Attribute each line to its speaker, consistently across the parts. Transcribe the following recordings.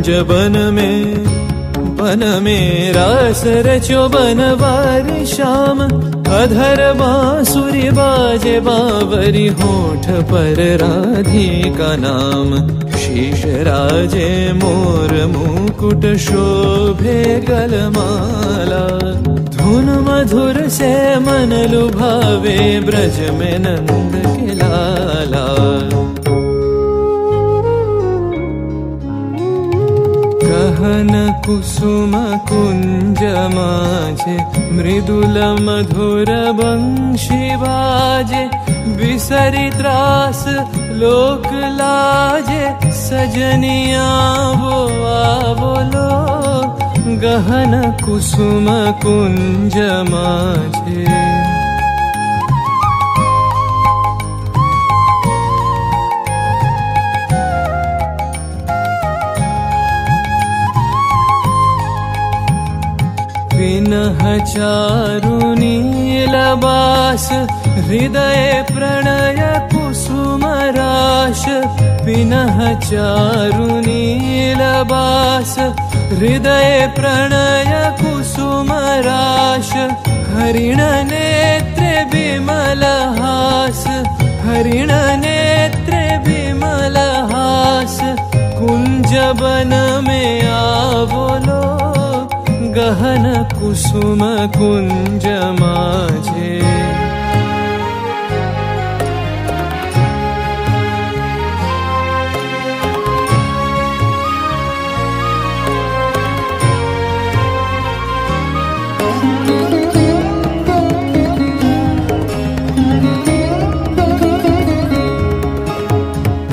Speaker 1: कुंज बन में रास रचो बनवारी श्याम। अधर बांसुरी बाजे बावरी होठ पर राधिका नाम। शीश राजे मोर मुकुट शोभे गलमाला। धुन मधुर से मन लुभावे ब्रज में नंद के लाला। गहन कुसुम कुंज माझे मृदुल मधुर बंशी बाजे। बिसरी त्रास लोक लाजे सजनिया वो आवलो। गहन कुसुम कुंज माझे विनह चारु नीलबास। हृदय प्रणय कुसुम राश। विनह चारु नीलबास। हृदय प्रणय कुसुम राश। हरिण नेत्रे विमल हास। हरिण नेत्रे विमल हास। कुंज बन में आवलो। गहन कुसुम कुंज माझे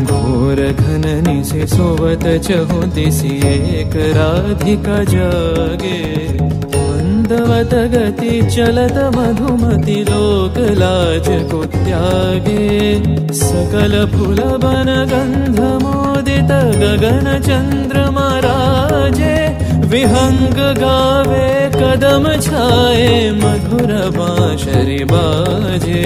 Speaker 1: घोर घननी से सोवत चहु दिसी एक राधिका जागे। मंदवत गति चलत मधुमति लोक लाज को त्यागे। सकल फूल बन गंध मोदित गगन चंद्रमा राजे। विहंग गावे कदम छाए मधुर बांसुरी बाजे।